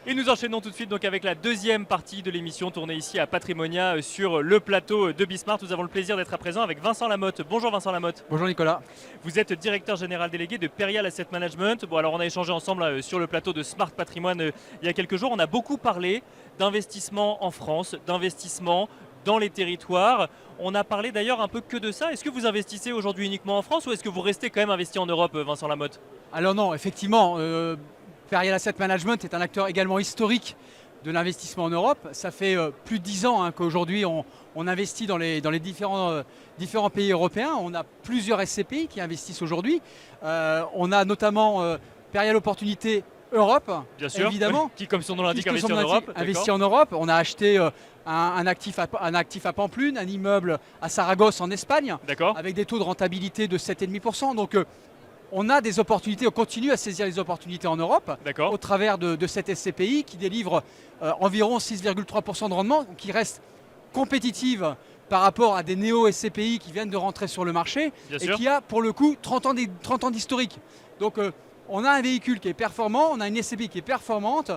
Et nous enchaînons tout de suite donc avec la deuxième partie de l'émission tournée ici à Patrimonia sur le plateau de Bismart. Nous avons le plaisir d'être à présent avec Vincent Lamotte. Bonjour Vincent Lamotte. Bonjour Nicolas. Vous êtes directeur général délégué de Perial Asset Management. Bon, alors on a échangé ensemble sur le plateau de Smart Patrimoine il y a quelques jours. On a beaucoup parlé d'investissement en France, d'investissement dans les territoires. On a parlé d'ailleurs un peu que de ça. Est-ce que vous investissez aujourd'hui uniquement en France ou est-ce que vous restez quand même investi en Europe, Vincent Lamotte? Alors non, effectivement, Perial Asset Management est un acteur également historique de l'investissement en Europe. Ça fait plus de 10 ans qu'aujourd'hui on investit dans les différents pays européens. On a plusieurs SCPI qui investissent aujourd'hui. On a notamment Perial Opportunité Europe, Bien sûr, évidemment. qui comme son nom l'indique Qui, comme investit son en nom l'indique, Europe. investit en Europe. On a acheté un actif à Pampelune, un immeuble à Saragosse en Espagne, D'accord. avec des taux de rentabilité de 7,5%. Donc on a des opportunités, on continue à saisir les opportunités en Europe D'accord. au travers de cette SCPI qui délivre environ 6,3% de rendement, qui reste compétitive par rapport à des néo-SCPI qui viennent de rentrer sur le marché Bien et sûr. qui a pour le coup 30 ans d'historique. Donc on a un véhicule qui est performant, on a une SCPI qui est performante,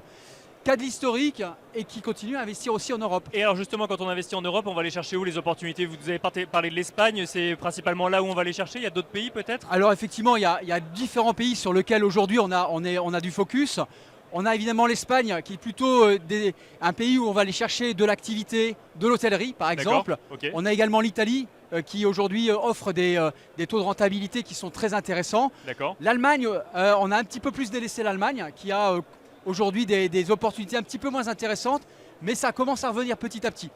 qui a de l'historique et qui continue à investir aussi en Europe. Et alors justement, quand on investit en Europe, on va aller chercher où les opportunités? Vous avez parlé de l'Espagne, c'est principalement là où on va aller chercher. Il y a d'autres pays peut-être? Alors effectivement, il y a différents pays sur lesquels aujourd'hui on a du focus. On a évidemment l'Espagne qui est plutôt un pays où on va aller chercher de l'activité, de l'hôtellerie par exemple. Ok. On a également l'Italie qui aujourd'hui offre des taux de rentabilité qui sont très intéressants. D'accord. L'Allemagne, on a un petit peu plus délaissé l'Allemagne qui a aujourd'hui des opportunités un petit peu moins intéressantes, mais ça commence à revenir petit à petit.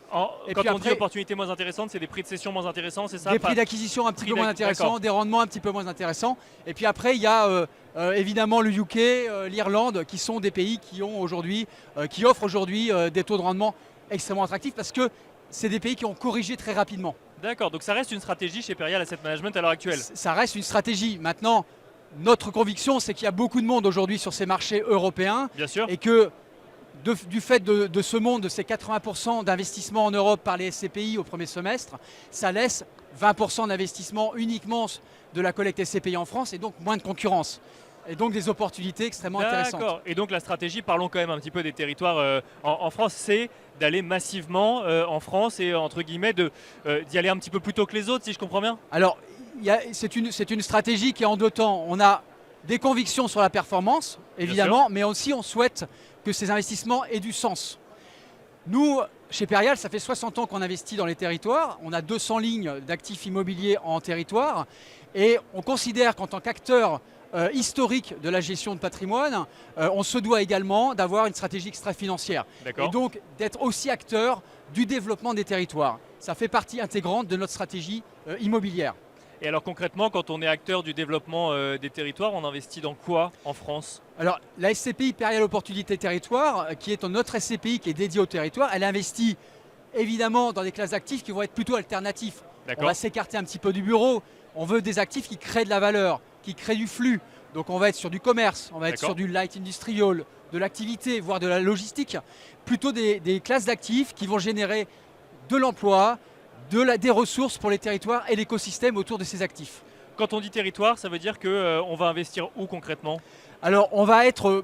Et Quand puis on dit après, opportunités moins intéressantes, c'est des prix de cession moins intéressants, c'est ça? des prix d'acquisition un petit peu moins intéressants, D'accord. des rendements un petit peu moins intéressants. Et puis après, il y a évidemment le UK, l'Irlande, qui sont des pays qui offrent aujourd'hui des taux de rendement extrêmement attractifs parce que c'est des pays qui ont corrigé très rapidement. D'accord, donc ça reste une stratégie chez Perial Asset Management à l'heure actuelle. Ça reste une stratégie. Maintenant, notre conviction, c'est qu'il y a beaucoup de monde aujourd'hui sur ces marchés européens Bien sûr. et que du fait de ce monde, de ces 80% d'investissement en Europe par les SCPI au premier semestre, ça laisse 20% d'investissement uniquement de la collecte SCPI en France et donc moins de concurrence. Et donc des opportunités extrêmement intéressantes. D'accord. Et donc la stratégie, parlons quand même un petit peu des territoires en France, c'est d'aller massivement en France et entre guillemets d'y aller un petit peu plus tôt que les autres, si je comprends bien. Alors, c'est une stratégie qui est en deux temps. On a des convictions sur la performance, évidemment, mais aussi on souhaite que ces investissements aient du sens. Nous, chez Perial, ça fait 60 ans qu'on investit dans les territoires. On a 200 lignes d'actifs immobiliers en territoire. Et on considère qu'en tant qu'acteur historique de la gestion de patrimoine, on se doit également d'avoir une stratégie extra-financière. D'accord. Et donc d'être aussi acteur du développement des territoires. Ça fait partie intégrante de notre stratégie immobilière. Et alors concrètement, quand on est acteur du développement des territoires, on investit dans quoi en France? Alors la SCPI Perial Opportunité Territoire, qui est notre SCPI qui est dédiée au territoire, elle investit évidemment dans des classes d'actifs qui vont être plutôt alternatifs. On D'accord. va s'écarter un petit peu du bureau. On veut des actifs qui créent de la valeur, qui créent du flux. Donc on va être sur du commerce, on va être D'accord. sur du light industrial, de l'activité, voire de la logistique. Plutôt des classes d'actifs qui vont générer de l'emploi, des ressources pour les territoires et l'écosystème autour de ces actifs. Quand on dit territoire, ça veut dire qu'on va investir où concrètement? Alors on va être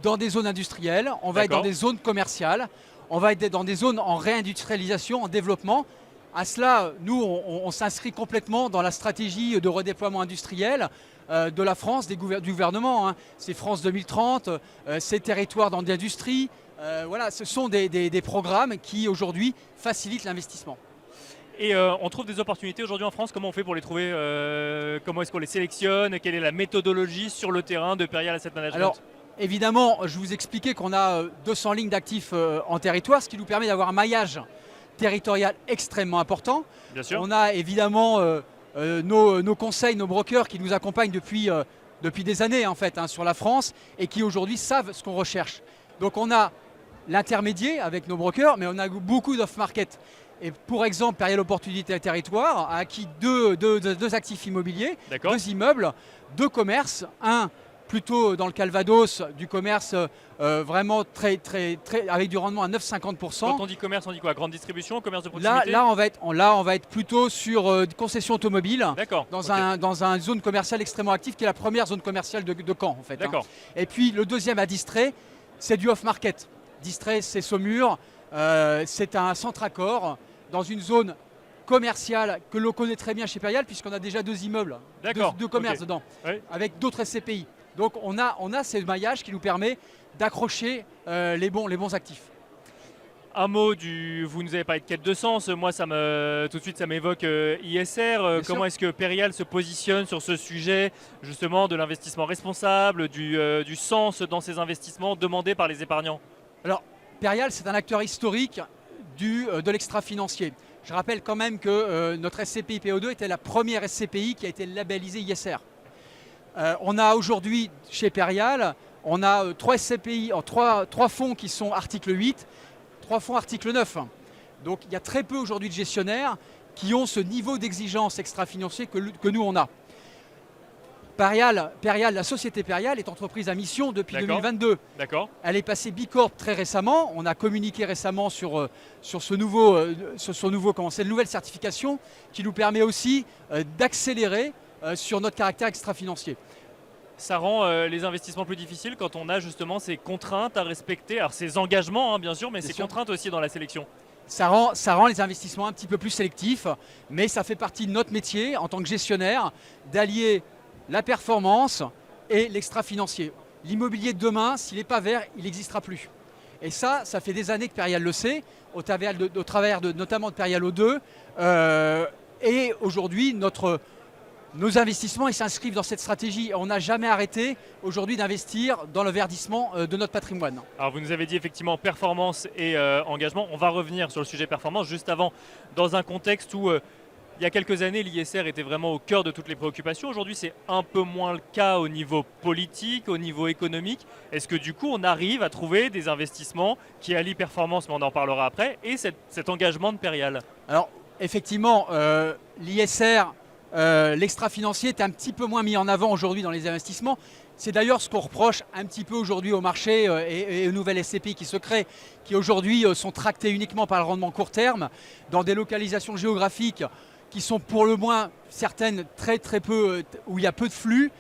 dans des zones industrielles, on va être dans D'accord. des zones commerciales, on va être dans des zones en réindustrialisation, en développement. À cela, nous, on s'inscrit complètement dans la stratégie de redéploiement industriel de la France, du gouvernement. C'est France 2030, c'est territoires dans l'industrie. Voilà, ce sont des programmes qui aujourd'hui facilitent l'investissement. Et on trouve des opportunités aujourd'hui en France. Comment on fait pour les trouver? Comment est-ce qu'on les sélectionne? Quelle est la méthodologie sur le terrain de Perial Asset Management? Alors, évidemment, je vous expliquais qu'on a 200 lignes d'actifs en territoire, ce qui nous permet d'avoir un maillage territorial extrêmement important. Bien sûr. On a évidemment nos conseils, nos brokers qui nous accompagnent depuis des années en fait sur la France et qui aujourd'hui savent ce qu'on recherche. Donc on a l'intermédiaire avec nos brokers, mais on a beaucoup d'off-market. Et pour exemple, Perial Opportunité Territoire a acquis deux actifs immobiliers, D'accord. 2 immeubles, 2 commerces, un plutôt dans le Calvados, du commerce vraiment très, avec du rendement à 9,50%. Quand on dit commerce, on dit quoi? Grande distribution, commerce de proximité? Là, on va être plutôt sur concession automobile, D'accord. dans Ok. une zone commerciale extrêmement active, qui est la première zone commerciale de Caen, en fait. D'accord. Et puis le deuxième à Distré, c'est du off-market. Distress, c'est Saumur, c'est un centre accord dans une zone commerciale que l'on connaît très bien chez Perial, puisqu'on a déjà 2 immeubles, deux commerces dedans, avec d'autres SCPI. Donc on a ce maillage qui nous permet d'accrocher les bons actifs. Un mot vous nous avez parlé de quête de sens, moi tout de suite ça m'évoque ISR. Comment est-ce que Perial se positionne sur ce sujet justement de l'investissement responsable, du sens dans ces investissements demandés par les épargnants? Alors Perial, c'est un acteur historique de l'extra-financier. Je rappelle quand même que notre SCPI PO2 était la première SCPI qui a été labellisée ISR. On a aujourd'hui chez Perial, on a 3 SCPI, 3 fonds qui sont article 8, 3 fonds article 9. Donc il y a très peu aujourd'hui de gestionnaires qui ont ce niveau d'exigence extra-financier que nous on a. Perial, la société Perial est entreprise à mission depuis 2022. D'accord. Elle est passée Bicorp très récemment. On a communiqué récemment sur cette nouvelle certification qui nous permet aussi d'accélérer sur notre caractère extra-financier. Ça rend les investissements plus difficiles quand on a justement ces contraintes à respecter, alors ces engagements bien sûr, mais ces contraintes aussi dans la sélection. Ça rend les investissements un petit peu plus sélectifs, mais ça fait partie de notre métier en tant que gestionnaire d'allier la performance et l'extra-financier. L'immobilier de demain, s'il n'est pas vert, il n'existera plus. Et ça fait des années que Perial le sait, au travers notamment de Perial O2. Et aujourd'hui, nos investissements ils s'inscrivent dans cette stratégie. On n'a jamais arrêté aujourd'hui d'investir dans le verdissement de notre patrimoine. Alors vous nous avez dit effectivement performance et engagement. On va revenir sur le sujet performance juste avant, dans un contexte où il y a quelques années l'ISR était vraiment au cœur de toutes les préoccupations. Aujourd'hui c'est un peu moins le cas au niveau politique, au niveau économique. Est-ce que du coup on arrive à trouver des investissements qui allient performance, mais on en parlera après, et cet engagement de Perial? Alors effectivement l'ISR, l'extra-financier est un petit peu moins mis en avant aujourd'hui dans les investissements. C'est d'ailleurs ce qu'on reproche un petit peu aujourd'hui au marché et aux nouvelles SCPI qui se créent, qui aujourd'hui sont tractées uniquement par le rendement court terme, dans des localisations géographiques qui sont pour le moins certaines très peu, où il y a peu de flux.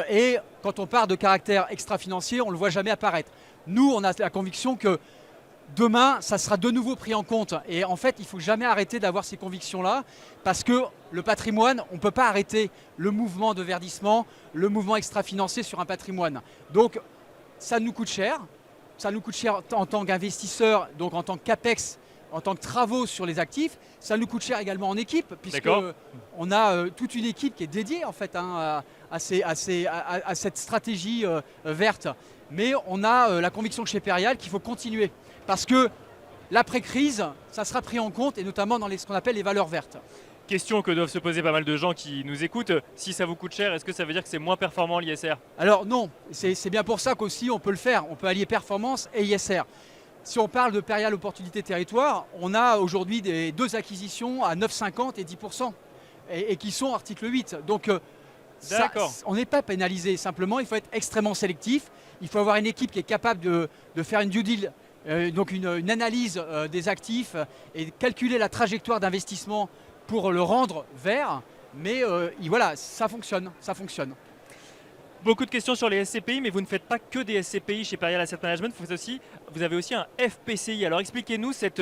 Et quand on parle de caractère extra-financier, on ne le voit jamais apparaître. Nous, on a la conviction que demain, ça sera de nouveau pris en compte. Et en fait, il ne faut jamais arrêter d'avoir ces convictions-là, parce que le patrimoine, on ne peut pas arrêter le mouvement de verdissement, le mouvement extra-financier sur un patrimoine. Donc, ça nous coûte cher. Ça nous coûte cher en tant qu'investisseur, donc en tant que CAPEX, en tant que travaux sur les actifs. Ça nous coûte cher également en équipe, puisqu'on a toute une équipe qui est dédiée en fait, à cette stratégie verte. Mais on a la conviction chez Perial qu'il faut continuer. Parce que l'après-crise, ça sera pris en compte, et notamment dans ce qu'on appelle les valeurs vertes. Question que doivent se poser pas mal de gens qui nous écoutent. Si ça vous coûte cher, est-ce que ça veut dire que c'est moins performant l'ISR? Alors non, c'est bien pour ça qu'aussi on peut le faire. On peut allier performance et ISR. Si on parle de Perial Opportunité Territoire, on a aujourd'hui 2 acquisitions à 9,50 et 10%, et qui sont article 8. Donc on n'est pas pénalisé, simplement il faut être extrêmement sélectif. Il faut avoir une équipe qui est capable de faire une due deal, donc une analyse des actifs et calculer la trajectoire d'investissement pour le rendre vert. Mais voilà, ça fonctionne. Beaucoup de questions sur les SCPI, mais vous ne faites pas que des SCPI chez Perial Asset Management, vous avez aussi un FPCI. Alors expliquez-nous cette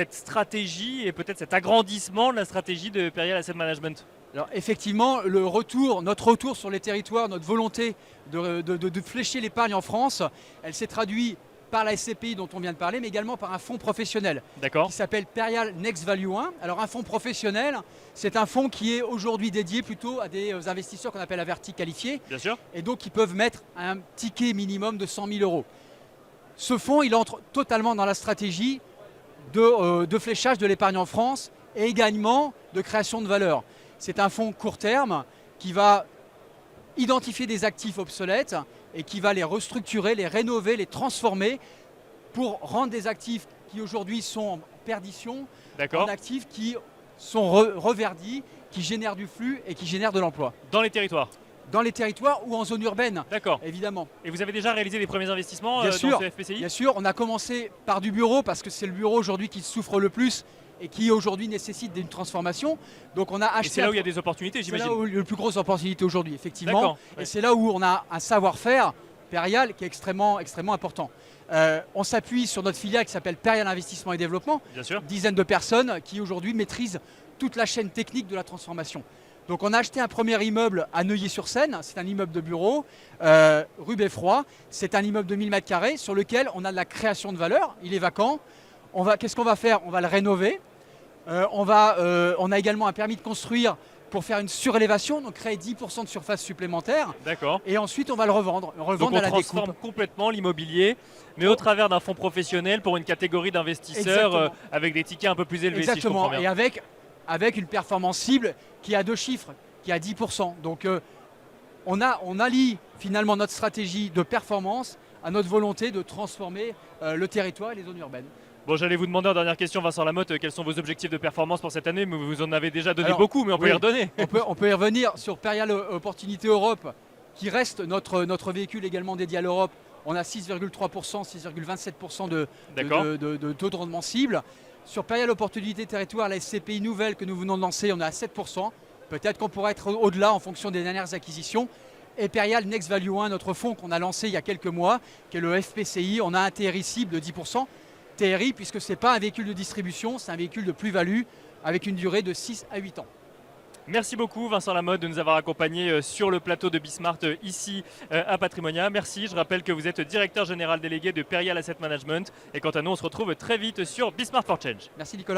stratégie et peut-être cet agrandissement de la stratégie de Perial Asset Management. Alors effectivement, notre retour sur les territoires, notre volonté de flécher l'épargne en France, elle s'est traduite par la SCPI dont on vient de parler, mais également par un fonds professionnel qui s'appelle Perial Next Value 1. Alors un fonds professionnel, c'est un fonds qui est aujourd'hui dédié plutôt à des investisseurs qu'on appelle avertis qualifiés. Bien sûr. Et donc qui peuvent mettre un ticket minimum de 100 000 euros. Ce fonds, il entre totalement dans la stratégie de fléchage de l'épargne en France et également de création de valeur. C'est un fonds court terme qui va identifier des actifs obsolètes et qui va les restructurer, les rénover, les transformer pour rendre des actifs qui aujourd'hui sont en perdition en actifs qui sont reverdis, qui génèrent du flux et qui génèrent de l'emploi. Dans les territoires? Dans les territoires ou en zone urbaine, évidemment. Et vous avez déjà réalisé les premiers investissements dans ce FPCI? Bien sûr, on a commencé par du bureau parce que c'est le bureau aujourd'hui qui souffre le plus et qui aujourd'hui nécessite une transformation. Donc on a acheté. Et c'est là où il y a des opportunités, j'imagine. C'est là où il y a le plus grosse opportunité aujourd'hui, effectivement. Et c'est là où on a un savoir-faire Perial qui est extrêmement important. On s'appuie sur notre filiale qui s'appelle Perial Investissement et Développement, Bien sûr. une dizaine de personnes qui aujourd'hui maîtrisent toute la chaîne technique de la transformation. Donc on a acheté un premier immeuble à Neuilly-sur-Seine, c'est un immeuble de bureau, rue Beffroi, c'est un immeuble de 1000 m² sur lequel on a de la création de valeur, il est vacant. Qu'est-ce qu'on va faire? On va le rénover. On a également un permis de construire pour faire une surélévation, donc créer 10% de surface supplémentaire. D'accord. Et ensuite, on va le revendre. Donc on à la transforme découpe. complètement l'immobilier, mais au travers d'un fonds professionnel pour une catégorie d'investisseurs Exactement. avec des tickets un peu plus élevés, si je Exactement. comprends bien. Et avec une performance cible qui a 2 chiffres, qui a 10%. Donc on allie finalement notre stratégie de performance à notre volonté de transformer le territoire et les zones urbaines. Bon, j'allais vous demander en dernière question, Vincent Lamotte, quels sont vos objectifs de performance pour cette année? Mais vous en avez déjà donné Alors, beaucoup, mais on peut oui. y redonner. On peut y revenir sur Perial Opportunité Europe, qui reste notre véhicule également dédié à l'Europe. On a 6,3%, 6,27% de taux de rendement cible. Sur Perial Opportunité Territoire, la SCPI nouvelle que nous venons de lancer, on est à 7%. Peut-être qu'on pourra être au-delà en fonction des dernières acquisitions. Et Perial Next Value 1, notre fonds qu'on a lancé il y a quelques mois, qui est le FPCI, on a un TRI cible de 10%. TRI, puisque ce n'est pas un véhicule de distribution, c'est un véhicule de plus-value avec une durée de 6 à 8 ans. Merci beaucoup Vincent Lamotte de nous avoir accompagnés sur le plateau de Bismart ici à Patrimonia. Merci, je rappelle que vous êtes directeur général délégué de Perial Asset Management. Et quant à nous, on se retrouve très vite sur Bismart for Change. Merci Nicolas.